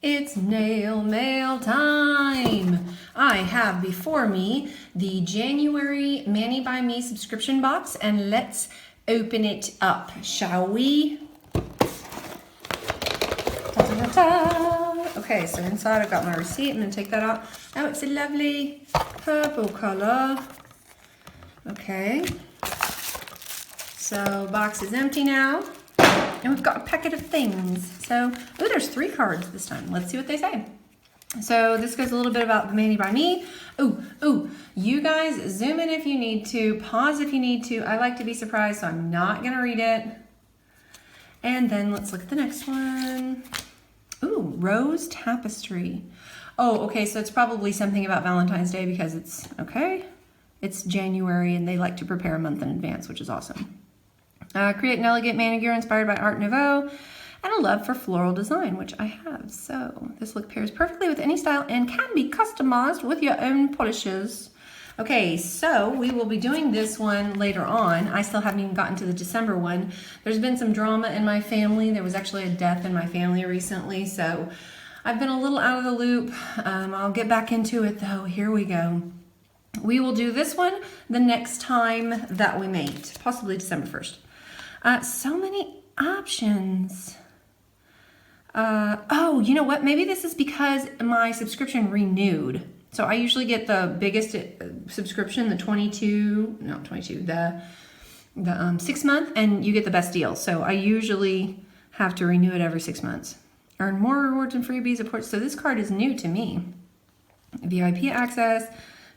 It's nail mail time. I have before me the January Mani by Me subscription box, and let's open it up, shall we? Ta-ta-ta-ta. Okay, so inside I've got my receipt. I'm going to take that out. Oh, it's a lovely purple color. Okay. So box is empty now. And we've got a packet of things. So, oh, there's 3 cards this time. Let's see what they say. So this goes a little bit about the Mani by Me. Ooh, you guys zoom in if you need to, pause if you need to. I like to be surprised, so I'm not gonna read it. And then let's look at the next one. Ooh, rose tapestry. Oh, okay, so it's probably something about Valentine's Day because it's, okay, it's January and they like to prepare a month in advance, which is awesome. Create an elegant manicure inspired by Art Nouveau and a love for floral design, which I have. So this look pairs perfectly with any style and can be customized with your own polishes. Okay, so we will be doing this one later on. I still haven't even gotten to the December one. There's been some drama in my family. There was actually a death in my family recently, so I've been a little out of the loop. I'll get back into it though. Here we go. We will do this one the next time that we mate, possibly December 1st. So many options. Oh, you know what? Maybe this is because my subscription renewed. So I usually get the biggest subscription, the 6 month, and you get the best deal. So I usually have to renew it every 6 months. Earn more rewards and freebies. So this card is new to me. VIP access,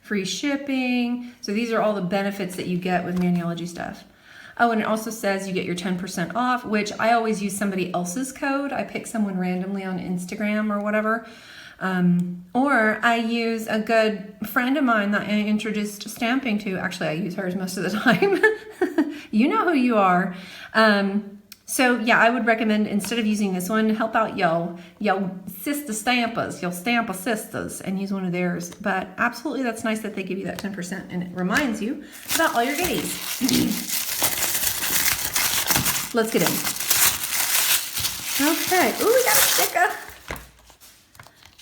free shipping. So these are all the benefits that you get with Maniology stuff. Oh, and it also says you get your 10% off, which I always use somebody else's code. I pick someone randomly on Instagram or whatever. Or I use a good friend of mine that I introduced stamping to. Actually, I use hers most of the time. You know who you are. So yeah, I would recommend, instead of using this one, help out yo sister stampers, your stamper sisters, and use one of theirs. But absolutely, that's nice that they give you that 10%, and it reminds you about all your goodies. Let's get in. Okay. Ooh, we got a sticker.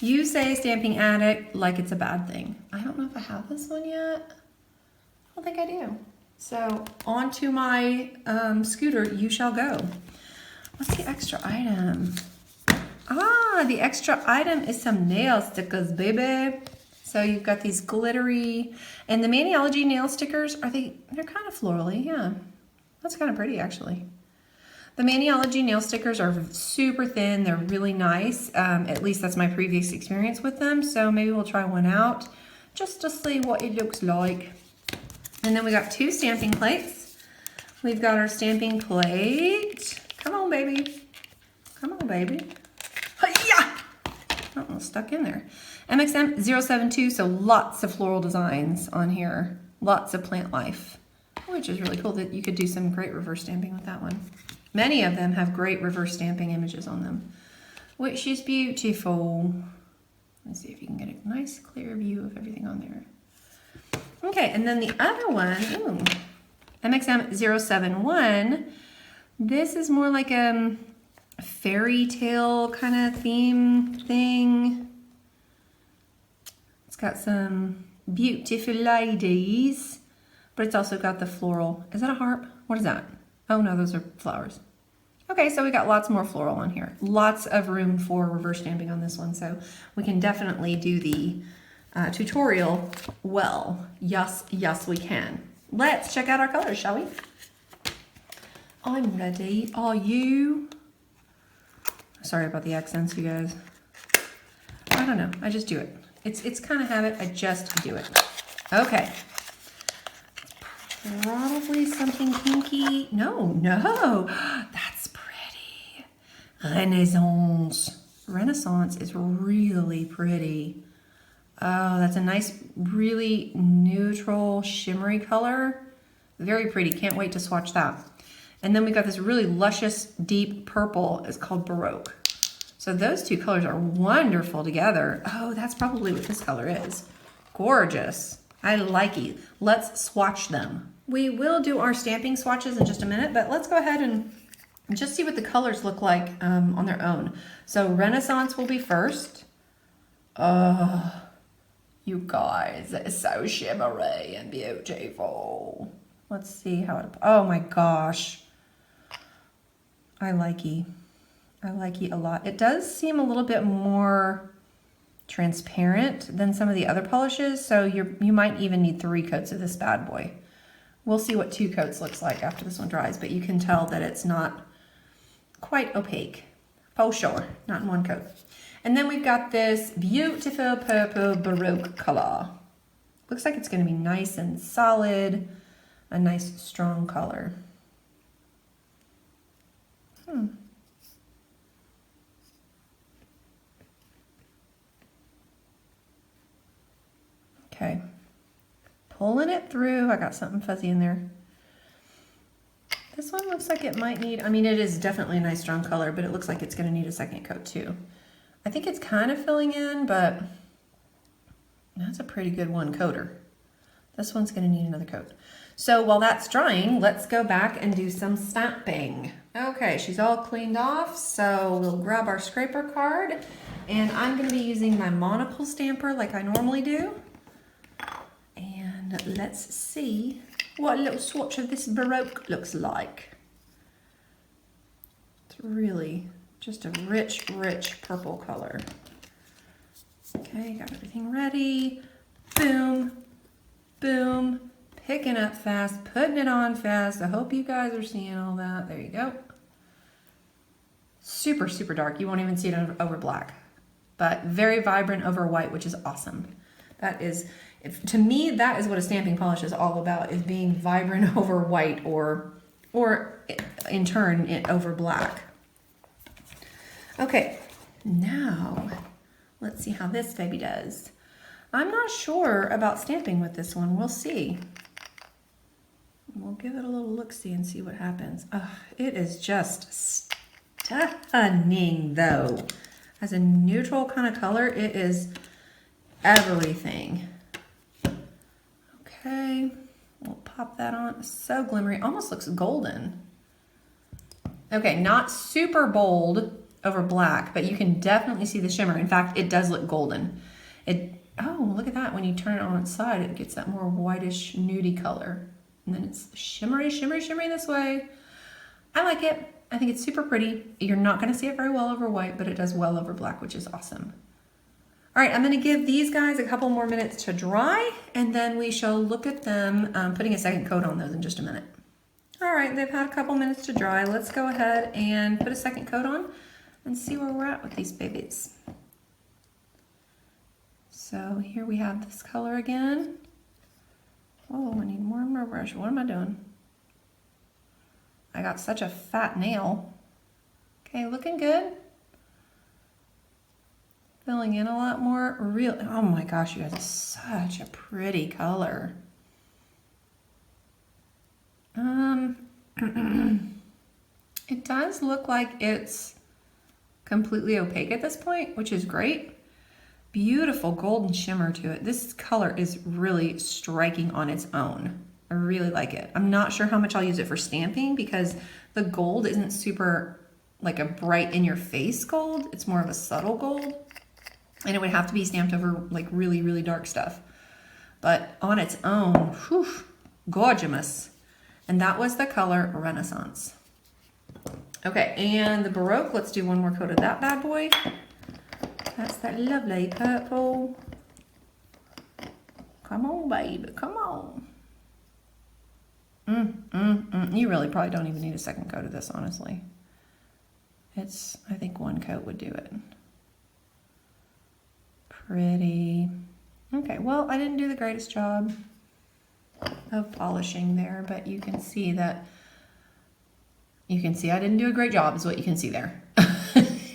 You say stamping addict like it's a bad thing. I don't know if I have this one yet. I don't think I do. So onto my scooter you shall go. What's the extra item? Ah, the extra item is some nail stickers, baby. So you've got these glittery, and the Maniology nail stickers, they're kind of florally, yeah. That's kind of pretty actually. The Maniology nail stickers are super thin. They're really nice. At least that's my previous experience with them. So maybe we'll try one out just to see what it looks like. And then we got 2 stamping plates. We've got our stamping plate. Come on, baby. Come on, baby. Hi-ya! Oh, stuck in there. MXM072, so lots of floral designs on here. Lots of plant life, which is really cool that you could do some great reverse stamping with that one. Many of them have great reverse stamping images on them, which is beautiful. Let's see if you can get a nice clear view of everything on there. Okay, and then the other one, ooh, MXM071. This is more like a fairy tale kind of theme thing. It's got some beautiful ladies, but it's also got the floral. Is that a harp? What is that? Oh no, those are flowers. Okay, so we got lots more floral on here. Lots of room for reverse stamping on this one, so we can definitely do the tutorial well. Yes, we can. Let's check out our colors, shall we? I'm ready. Are you? Sorry about the accents, you guys. I don't know. I just do it. It's kind of habit. I just do it. Okay. Probably something pinky. No. That's pretty. Renaissance. Renaissance is really pretty. Oh, that's a nice, really neutral, shimmery color. Very pretty. Can't wait to swatch that. And then we got this really luscious, deep purple. It's called Baroque. So those 2 colors are wonderful together. Oh, that's probably what this color is. Gorgeous. I like it. Let's swatch them. We will do our stamping swatches in just a minute, but let's go ahead and and just see what the colors look like on their own. So Renaissance will be first. You guys, that is so shimmery and beautiful. Let's see how it, oh my gosh. I like it a lot. It does seem a little bit more transparent than some of the other polishes, so you might even need 3 coats of this bad boy. We'll see what 2 coats looks like after this one dries, but you can tell that it's not quite opaque, for sure, not in 1 coat. And then we've got this beautiful purple Baroque color. Looks like it's going to be nice and solid, a nice strong color. Okay, pulling it through. I got something fuzzy in there. This one looks like it might need, I mean, it is definitely a nice strong color, but it looks like it's going to need a second coat too. I think it's kind of filling in, but that's a pretty good 1 coater. This one's going to need another coat. So while that's drying, let's go back and do some stamping. Okay, she's all cleaned off, so we'll grab our scraper card, and I'm going to be using my monocle stamper like I normally do. And let's see what a little swatch of this Baroque looks like. It's really just a rich, rich purple color. Okay, got everything ready. Boom, boom. Picking up fast, putting it on fast. I hope you guys are seeing all that. There you go. Super, super dark. You won't even see it over black, but very vibrant over white, which is awesome. That is, to me, that is what a stamping polish is all about, is being vibrant over white or in turn over black. Okay, now let's see how this baby does. I'm not sure about stamping with this one. We'll see. We'll give it a little look-see and see what happens. It is just stunning, though. As a neutral kind of color, it is everything. Okay, we'll pop that on. So glimmery, almost looks golden. Okay, not super bold over black, but you can definitely see the shimmer. In fact, it does look golden. Oh, look at that. When you turn it on its side, it gets that more whitish, nudie color. And then it's shimmery, shimmery, shimmery this way. I like it. I think it's super pretty. You're not going to see it very well over white, but it does well over black, which is awesome. All right, I'm going to give these guys a couple more minutes to dry, and then we shall look at them putting a second coat on those in just a minute. All right, they've had a couple minutes to dry. Let's go ahead and put a second coat on and see where we're at with these babies. So here we have this color again. Oh, I need more and more brush. What am I doing? I got such a fat nail. Okay, looking good. Filling in a lot more. Oh my gosh, you guys, it's such a pretty color. It does look like it's completely opaque at this point, which is great. Beautiful golden shimmer to it. This color is really striking on its own. I really like it. I'm not sure how much I'll use it for stamping because the gold isn't super like a bright in your face gold. It's more of a subtle gold. And it would have to be stamped over like really, really dark stuff. But on its own, whew, gorgeous. And that was the color Renaissance. Okay, and the Baroque, let's do one more coat of that bad boy. That's that lovely purple. Come on, baby, come on. You really probably don't even need a second coat of this, honestly. I think one coat would do it. Pretty. Okay, well, I didn't do the greatest job of polishing there, but you can see that, I didn't do a great job is what you can see there.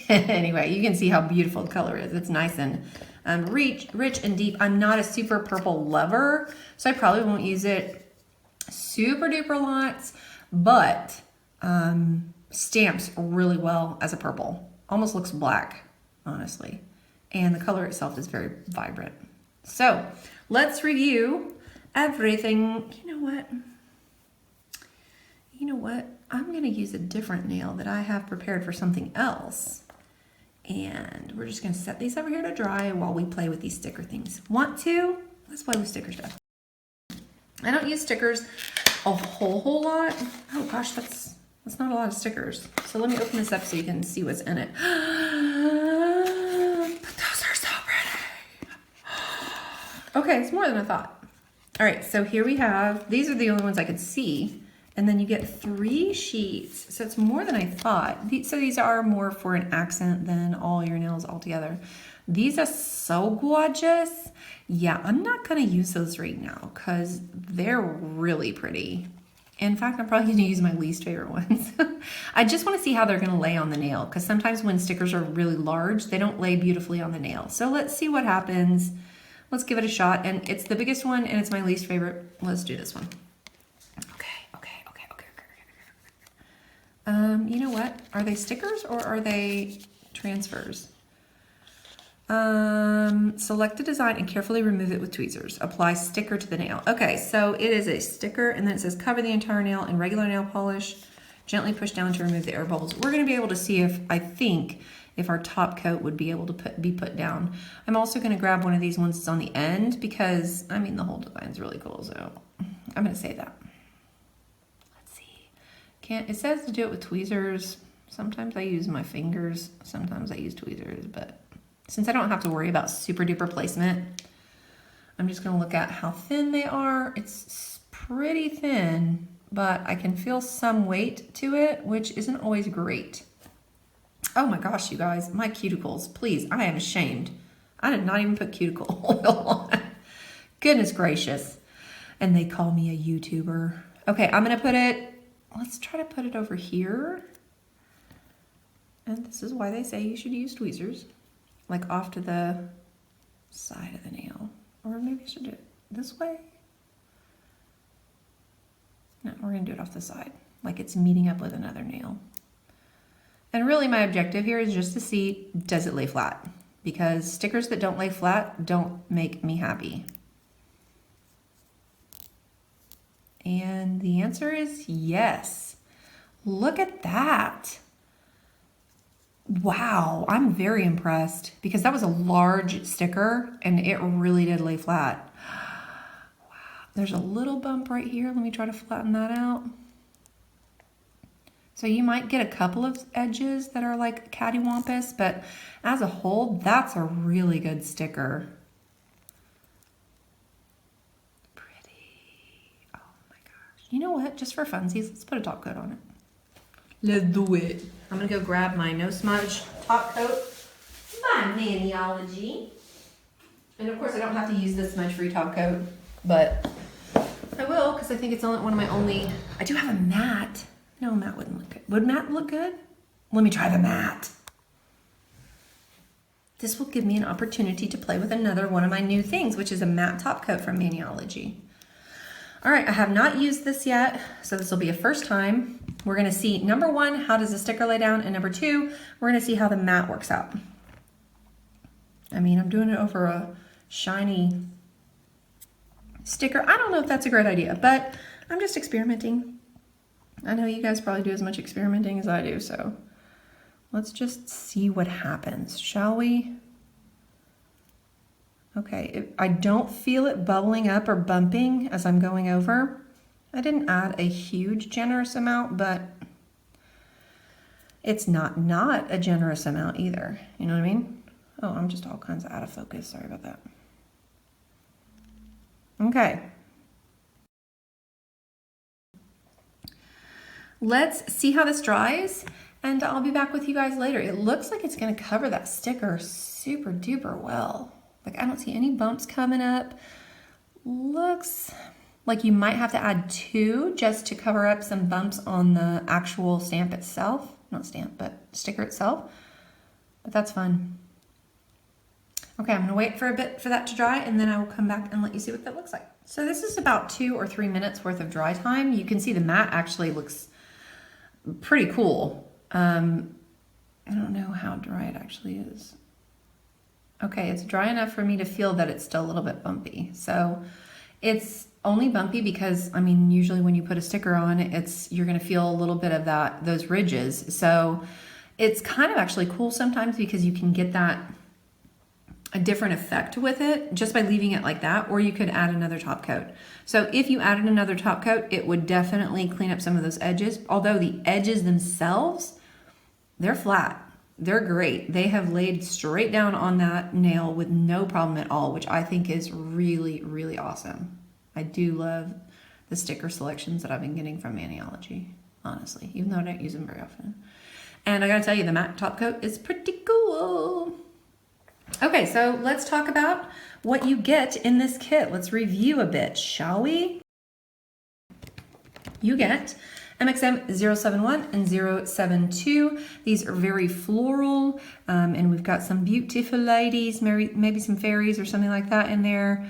Anyway, you can see how beautiful the color is. It's nice and rich and deep. I'm not a super purple lover, so I probably won't use it super duper lots, but stamps really well as a purple. Almost looks black, honestly. And the color itself is very vibrant. So let's review everything. You know what? I'm gonna use a different nail that I have prepared for something else. And we're just gonna set these over here to dry while we play with these sticker things. Want to? Let's play with sticker stuff. I don't use stickers a whole lot. Oh gosh, that's not a lot of stickers. So let me open this up so you can see what's in it. But those are so pretty. Okay, it's more than I thought. All right, so here we have, these are the only ones I could see. And then you get 3 sheets. So it's more than I thought. So these are more for an accent than all your nails all together. These are so gorgeous. Yeah, I'm not gonna use those right now because they're really pretty. In fact, I'm probably gonna use my least favorite ones. I just wanna see how they're gonna lay on the nail because sometimes when stickers are really large, they don't lay beautifully on the nail. So let's see what happens. Let's give it a shot. And it's the biggest one and it's my least favorite. Let's do this one. You know what? Are they stickers or are they transfers? Select a design and carefully remove it with tweezers. Apply sticker to the nail. Okay, so it is a sticker and then it says cover the entire nail in regular nail polish. Gently push down to remove the air bubbles. We're gonna be able to see if, I think, if our top coat would be able to be put down. I'm also gonna grab one of these ones that's on the end because, I mean, the whole design's really cool, so I'm gonna say that. It says to do it with tweezers. Sometimes I use my fingers, sometimes I use tweezers, but since I don't have to worry about super duper placement, I'm just gonna look at how thin they are. It's pretty thin, but I can feel some weight to it, which isn't always great. Oh my gosh, you guys, my cuticles, please, I am ashamed. I did not even put cuticle oil on. Goodness gracious. And they call me a YouTuber. Okay, I'm gonna put it, let's try to put it over here. And this is why they say you should use tweezers, like off to the side of the nail. Or maybe I should do it this way. No, we're gonna do it off the side, like it's meeting up with another nail. And really my objective here is just to see, does it lay flat? Because stickers that don't lay flat don't make me happy. And the answer is yes. Look at that. Wow, I'm very impressed because that was a large sticker and it really did lay flat. Wow, there's a little bump right here. Let me try to flatten that out. So you might get a couple of edges that are like cattywampus, but as a whole, that's a really good sticker. You know what? Just for funsies, let's put a top coat on it. Let's do it. I'm gonna go grab my no smudge top coat by Maniology. And of course, I don't have to use this smudge-free top coat, but I will because I think it's only one of my only. I do have a matte. No, matte wouldn't look good. Would matte look good? Let me try the matte. This will give me an opportunity to play with another one of my new things, which is a matte top coat from Maniology. All right, I have not used this yet, so this will be a first time. We're gonna see, number one, how does the sticker lay down? And number two, we're gonna see how the matte works out. I mean, I'm doing it over a shiny sticker. I don't know if that's a great idea, but I'm just experimenting. I know you guys probably do as much experimenting as I do, so let's just see what happens, shall we? Okay, I don't feel it bubbling up or bumping as I'm going over. I didn't add a huge generous amount, but it's not a generous amount either. You know what I mean? Oh, I'm just all kinds of out of focus. Sorry about that. Okay. Let's see how this dries, and I'll be back with you guys later. It looks like it's gonna cover that sticker super duper well. Like I don't see any bumps coming up. Looks like you might have to add 2 just to cover up some bumps on the actual stamp itself. Not stamp, but sticker itself. But that's fun. Okay, I'm gonna wait for a bit for that to dry and then I will come back and let you see what that looks like. So this is about 2 or 3 minutes worth of dry time. You can see the matte actually looks pretty cool. I don't know how dry it actually is. Okay, it's dry enough for me to feel that it's still a little bit bumpy. So it's only bumpy because, I mean, usually when you put a sticker on, you're going to feel a little bit of those ridges. So it's kind of actually cool sometimes because you can get a different effect with it just by leaving it like that, or you could add another top coat. So if you added another top coat, it would definitely clean up some of those edges. Although the edges themselves, they're flat. They're great. They have laid straight down on that nail with no problem at all, which I think is really, really awesome. I do love the sticker selections that I've been getting from Maniology, honestly, even though I don't use them very often. And I gotta tell you, the matte top coat is pretty cool. Okay, so let's talk about what you get in this kit. Let's review a bit, shall we? You get MXM071 and 072. These are very floral, and we've got some beautiful ladies, maybe some fairies or something like that in there.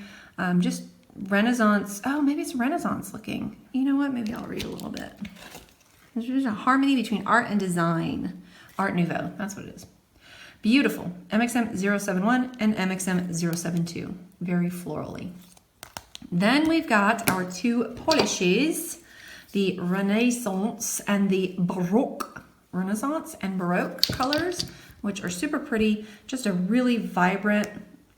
Just Renaissance. Oh, maybe it's Renaissance looking. You know what? Maybe I'll read a little bit. There's a harmony between art and design. Art Nouveau, that's what it is. Beautiful. MXM071 and MXM072. Very florally. Then we've got our two polishes, the Renaissance and the Baroque. Renaissance and Baroque colors, which are super pretty. Just a really vibrant,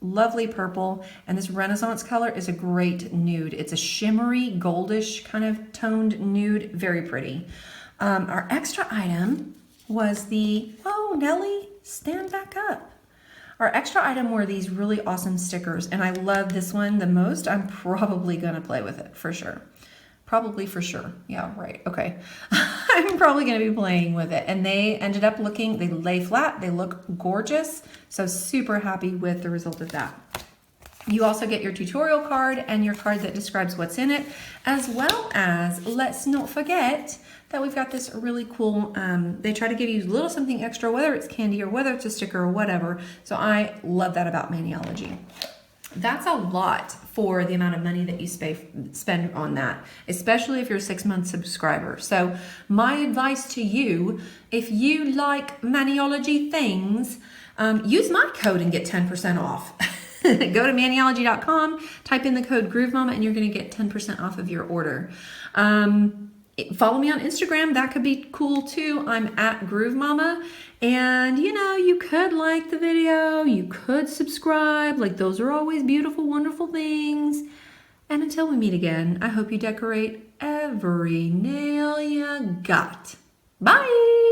lovely purple. And this Renaissance color is a great nude. It's a shimmery, goldish kind of toned nude. Very pretty. Our extra item was the, oh, Nelly, stand back up. Our extra item were these really awesome stickers, and I love this one the most. I'm probably gonna play with it for sure. Probably for sure. Yeah, right. Okay. I'm probably gonna be playing with it. And they ended up looking, they lay flat, they look gorgeous. So super happy with the result of that. You also get your tutorial card and your card that describes what's in it, as well as, let's not forget, that we've got this really cool, they try to give you a little something extra, whether it's candy or whether it's a sticker or whatever. So I love that about Maniology. That's a lot for the amount of money that you spend on that, especially if you're a 6-month subscriber. So my advice to you, if you like Maniology things, use my code and get 10% off. Go to maniology.com, type in the code GrooveMama, and you're going to get 10% off of your order. Follow me on Instagram. That could be cool too. I'm at GrooveMama. And you know, you could like the video, you could subscribe. Like, those are always beautiful, wonderful things. And until we meet again, I hope you decorate every nail you got. Bye!